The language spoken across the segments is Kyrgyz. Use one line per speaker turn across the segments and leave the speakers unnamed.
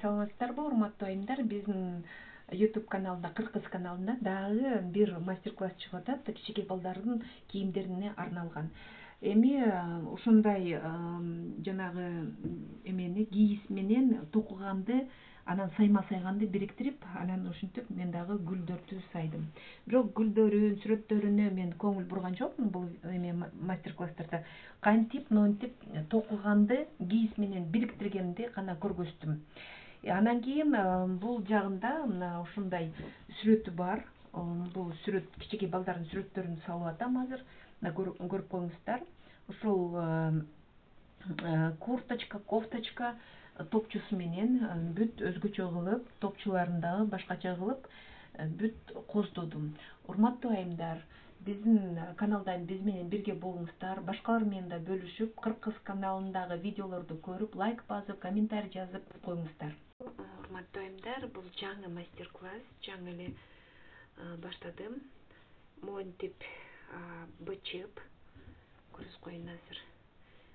Саламатсыздарбы, урматтуу айымдар? Биздин YouTube каналында, Кыргыз каналында дагы бир мастер-класс чыгып атат, кичинекей балдардын кийимдерине арналган. Эми ушундай жанагы эмени кийиз менен токуганды, анан сайма сайганды бириктирип, анан ушинтип мен дагы гүлдөрдү сайдым. Бирок гүлдөрүн, сүрөттөрүнө мен көңүл бурган жокмун бул эме мастер-класстарда. Кантип, монтип токуганды кийиз менен бириктиргенди гана көргөздүм. Анан кийин бул жагында мына ушундай сүрөтү бар. Бул сүрөт кичинекей балдардын сүрөттөрүн салып атам азыр. Мына көрүп коюңуздар. Ушул курточка, кофточка топчусу менен бүт өзгөчө кылып, топчуларын дагы башкача кылып бүт коздодум. Урматтуу айымдар, биздин каналда биз менен бирге болуңуздар, башкалар менен да бөлүшүп, Кыргыз каналындагы видеолорду көрүп, лайк басып, комментарий жазып коюңуздар. Урматтуу айымдар, бул жаңы мастер-класс, жаңы эле баштадым. Монтип бычып, көрүп коюн азыр.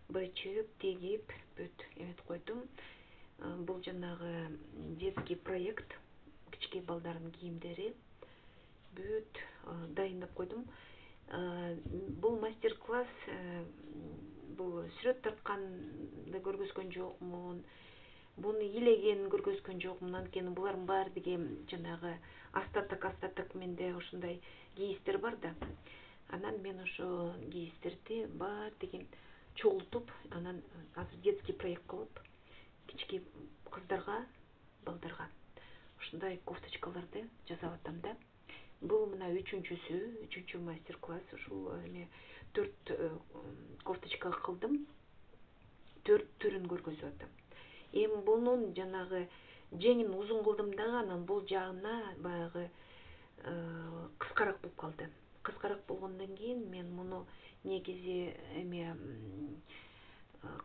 Бычып, тегип, бүт эмет койдум. Бул жанагы детский проект, кичинекей балдардын кийимдери бүт дайындап койдум. Бул мастер-класс, бул сүрөт тартканды көргөзгөн жокмун, буну илегенин көргөзгөн жокмун, анткени булардын баары деге жанагы остаток менде ушундай кийиздер бар да. Анан мен ошо кийиздерди баары деген чогултуп, анан азыр детский проект кылып, кичинекей кыздарга, балдарга ушундай кофточкаларды жасап атам да. Бул мына үчүнчү мастер-класс. Ушул эме 4 кофточка кылдым. 4 түрүн көргөзүп атам. Эми бунун жанагы жеңин узун кылдым дагы, анан бул жагына баягы кыскараак болуп калды. Кыскараак болгондон кийин мен муну негизи эме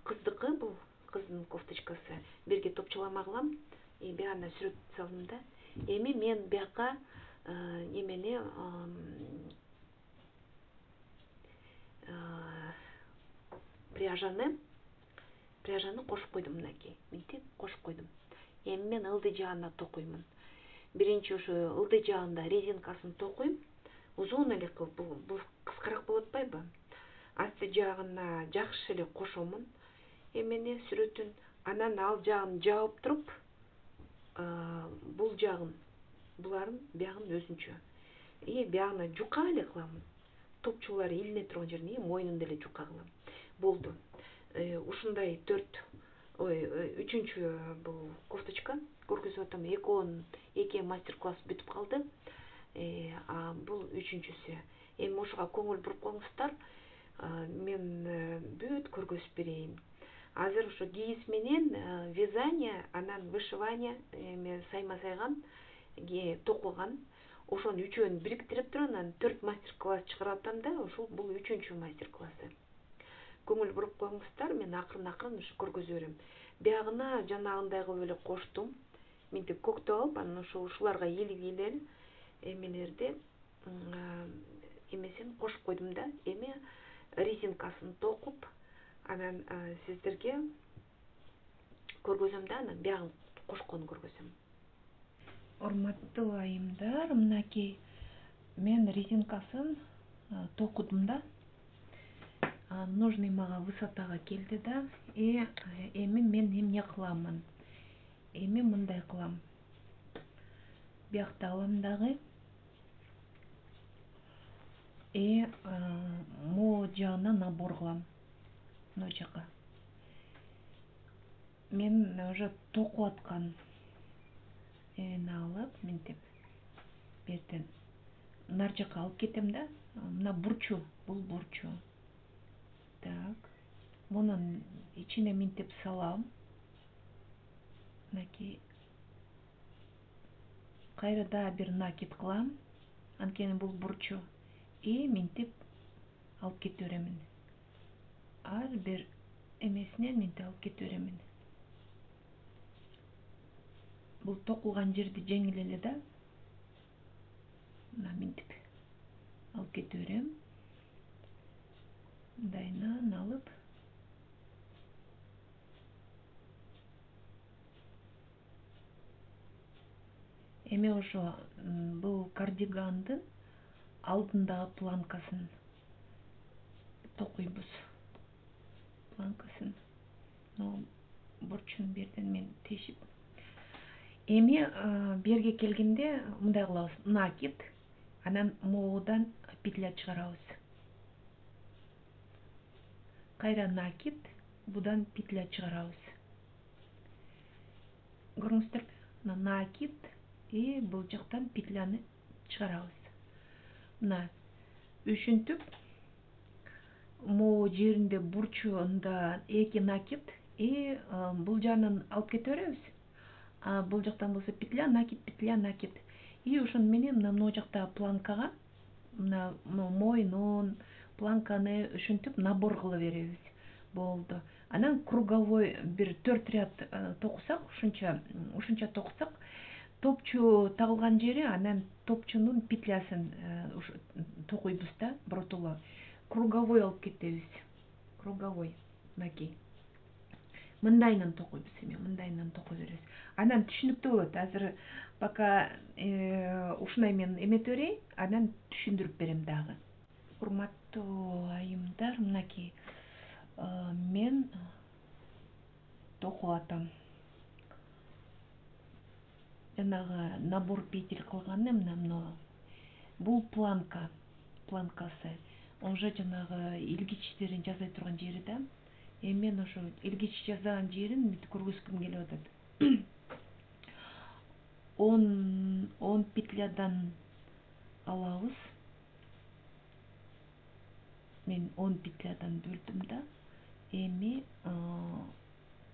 кыздыкы, бул кыздын кофточкасы, бирге топчулама кылам. Бияна сүрөт салдым да. Эми мен бияка эмени пряжаны кошуп койдум, мынакей, мынтип кошуп койдум. Эми мен ылдый жагына токуймун. Биринчи ушу ылдый жагында резинкасын токуйм, узун эле кылып, бул кыскараак болуп атпайбы? Асты жагына жакшы эле кошомун эмени, сүрөтүн, анан ал жагын жаап туруп, бул жагын, булардын биягын өзүнчө. Биягына жука эле кыламын. Топчулары илине турган жерине мойнунда эле жука кылам. Болду. Ушундай 3-чү бул кофточка көргөзүп атам. Эки мастер-класс бүтүп калды. Бул 3-чүсү. Эми ошого көңүл буруп коюңуздар. Мен бүт көргөзүп берейин. Азыр ошо кийиз менен вязание, анан вышивание, сайма сайган, токуган, ошонун үчөөнү бириктирип туруп, анан 4 мастер-класс чыгарып атам да, ушул бул 3-чү мастер-классы. Көңүл буруп коюңуздар, мен акырын ушу көргөзө берем. Биягына жанагындай кылып эле коштум. Мынтип көктөп алып, анан ушуларга илгилер эмелерди эмесин кошуп койдум да. Эми резинкасын токуп, анан сиздерге көргөзөм да, анан биягын кошконун көргөзөм. Урматтуу айымдар, мынакей мен резинкасын токудум да. Нужный мага высотага келди да. Эми мен эмне кыламын? Эми мындай кылам. Биякты алам дагы. Могу жагына набор кылам. Мына жака. Мен уже токуп аткан эмени алып, мынтип берден нар жака алып кетем да. Мына бурчу, бул бурчу. Так. Мунун ичине мынтип салам. Мынакей. Кайра да бир накид кылам. Анткени бул бурчу. Мынтип алып кете беремин. Ар бир эмесинен мынтип алып кете беремин. Бул токуган жерди жеңил эле да. Мына мынтип алып кете берем. Мындайынан алып. Эми ошо бул кардигандын алдындагы планкасын токуйбуз. Планкасын бурчун берден мен тешип. Эми берге келгенде мындай кылабыз: накид, анан могудан петля чыгарабыз. Кайра накид, будан петля чыгарабыз. Көрүңүздөрбү? Накид и бул жактан петляны чыгарабыз. Мына ушинтип могу жеринде бурчунда эки накид и бул жагынан алып кете беребиз. А бул жактан болсо петля, накид, петля, накид. И ошону менен мына жактагы планкага, мына мойнун, планканы ушинтип набор кыла беребиз. Болду. Анан круговой бир 4 ряд токусак, ушунча токусак, топчу тагылган жери, анан топчунун петлясын токуйбуз да, бротоло. Круговой алып кетебиз. Круговой, мынакей. Мындайынан токуйбуз эми, мындайынан токой беребиз. Анан түшүнүктүү болот. Азыр пока ушундай мен эмете берейин, анан түшүндүрүп берем дагы. Урматтуу айымдар, мынакей. Мен токуп атам. Жанагы набор петель кылганы мына. Бул планкасы. Уже жанагы илгичтерин жасай турган жери да. Эми мен ошо илгич жасаган жерин мынтип көргөзгүм келип атат. 10 петлядан алабыз. Мен 10 петлядан бөлдүм да. Эми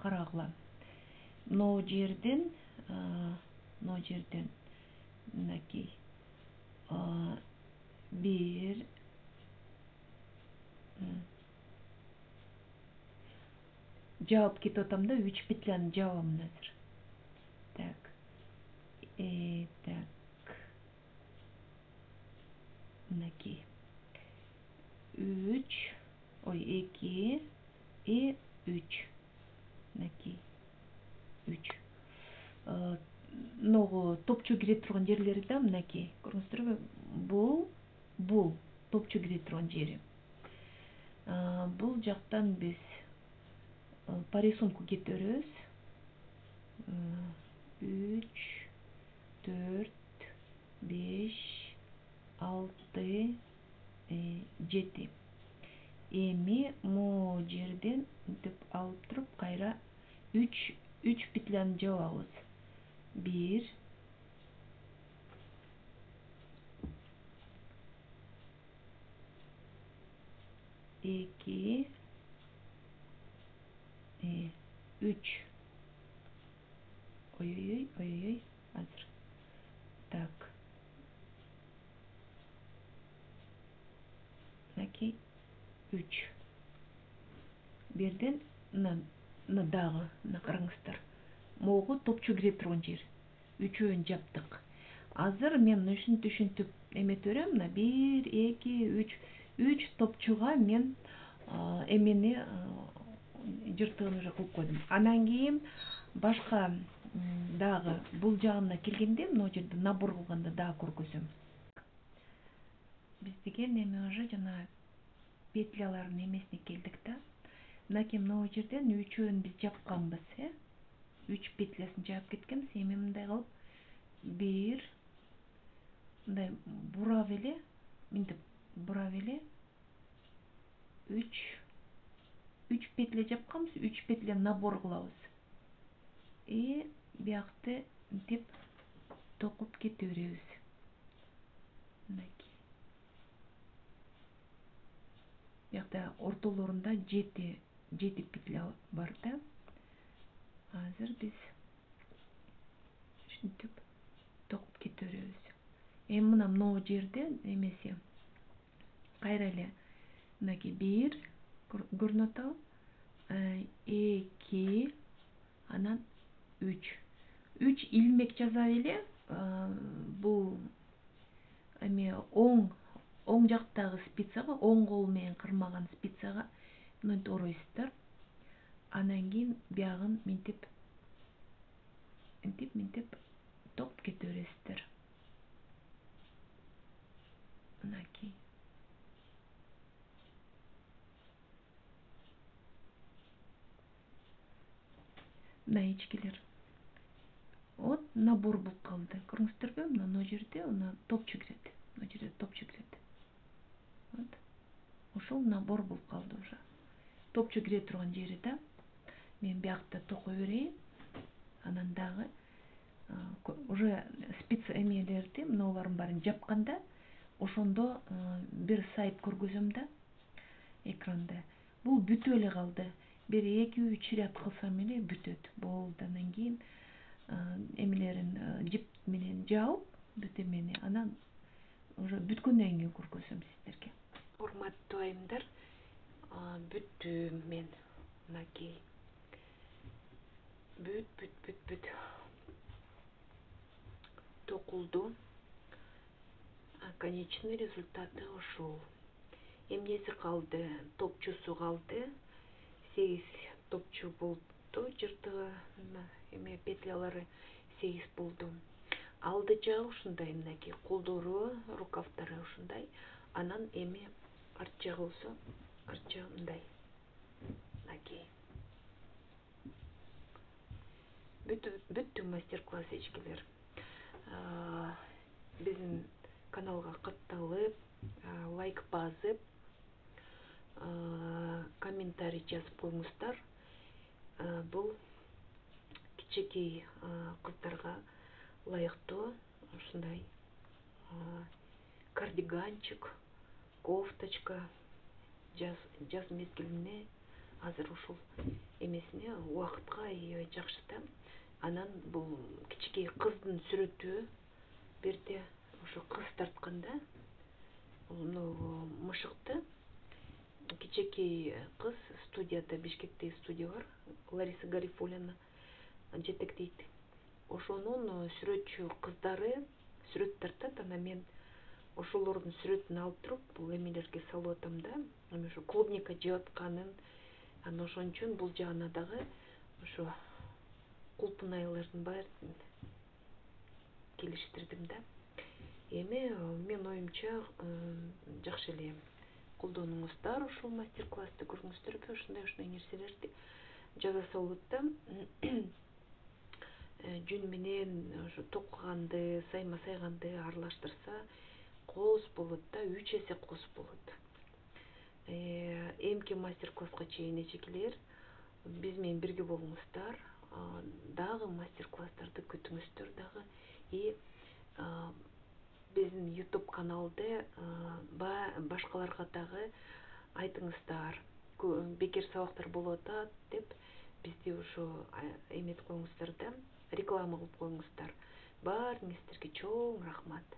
карагыла. Могу жерден мынакей бир жаап кетип атам да, 3 петляны жабам азыр. Так. Так. Мынакей. 2 и 3. Мынакей. 3. Ногу топчу кире турган жерлери да, мынакей. Көрүңүздөрбү? Бул топчу кире турган жери. Бул жактан биз по рисунку кетиребиз. 3, 4, 5, 6, 7. Эми могу жерден мынтип алып туруп, кайра 3 петляны жабабыз. 1, 2, 3. Ой, азыр. Так. Мынакей 3. Берден мына дагы, мына караңыздар. Могу топчу кире турган жер. 3-өн жаптык. Азыр мен ушинтип эмете берем. Мына 1, 2, 3 топчуга мен эмени жыртыгын уже кылып койдум. Анан кийин башка дагы бул жагына келгенде, мына жерде набор кылганда дагы көргөзөм. Биз деген эми уже жана петлялардын эмесине келдик да. Мынакей мына жерден 3-өн биз жапканбыз, 3 петлясын жаап кеткенбиз. Эми мындай кылып 1 мындай бурап эле, мынтип бурап эле 3 петля жапканбыз, 3 петля набор кылабыз. И биякты мынтип токуп кете беребиз. Мынакей. Биякта ортолорунда 7 петля бар да. Азыр биз ушинтип токуп кете беребиз. Эми мына жерде эмеси кайра эле мынакей 1 көрүнүп атабы? 2, анан 3 илмек жасап эле бул эми оң жактагы спицага, оң кол менен кырмаган спицага мынтип оройсуздар. Анан кийин биягын мынтип токтоп кете бересиздер. Мынакей. Мына эчкилер. Вот набор болуп калды. Көрүңүздөрбү? Мына жерде топчу кирет. Мына жерде топчу кирет. Вот. Ошол набор болуп калды уже. Топчу кире турган жери да. Мен биякта токой берейин. Анан дагы уже спица эмелерди, мыналардын баарын жапканда, ошондо бир сайт көргөзөм да экранда. Бул бүтүп эле калды. Бир 2-3 ряд кылсам эле бүтөт. Болду. Анан кийин эмелерин жип менен жаап, бүт эмени анан уже бүткөндөн кийин көргөзөм сиздерге. Урматтуу айымдар, бүттүм мен. Мынакей. Бүт. Токулду. Конечный результаты ушул. Эмнеси калды? Топчусу калды. 8 топчу болду. Жыртыгы эме петлялары 8 болду. Алды жагы ушундай, мынакей колдору, рукавдары ушундай. Анан эми арт жагы болсо, арт жагы мындай. Мынакей. Бүттү мастер-класс эчкилер. Биздин каналга катталып, лайк басып, комментарий жазып коюңуздар. Бул кичинекей кыздарга ылайыктуу ушундай кардиганчик, кофточка жаз мезгилине азыр ушул эмесине убакытка аябай жакшы да. Анан бул кичинекей кыздын сүрөтү бирде ошо кыз тартканда, мышыкты кичинекей кыз студияда, Бишкекте студия бар, Лариса Гарифуллина жетектейт. Ошонун сүрөтчү кыздары сүрөт тартат. Анан мен ошолордун сүрөтүн алып туруп бул эмелерге салып атам да. Анан ошо клубника жеп атканын, анан ошон үчүн бул жагына дагы ошо кулпунайлардын баарын келиштирдим да. Эми мен оюмча жакшы эле колдонуңуздар ушул мастер-классты, көрүңүздөрбү? Ушундай нерселерди жасаса болот да. Жүн менен ошо токуганды, сайма сайганды аралаштырса кооз болот да, 3 эсе кооз болот. Эмки мастер-класска чейин эчекилер, биз менен бирге болуңуздар. Дагы мастер-класстарды күтүңүздөр дагы. И биздин YouTube каналды башкаларга дагы айтыңыздар. Бекер сабактар болуп атат деп бизди ошо эметип коюңуздар да, реклама кылып коюңуздар. Баарыңыздарга чоң рахмат.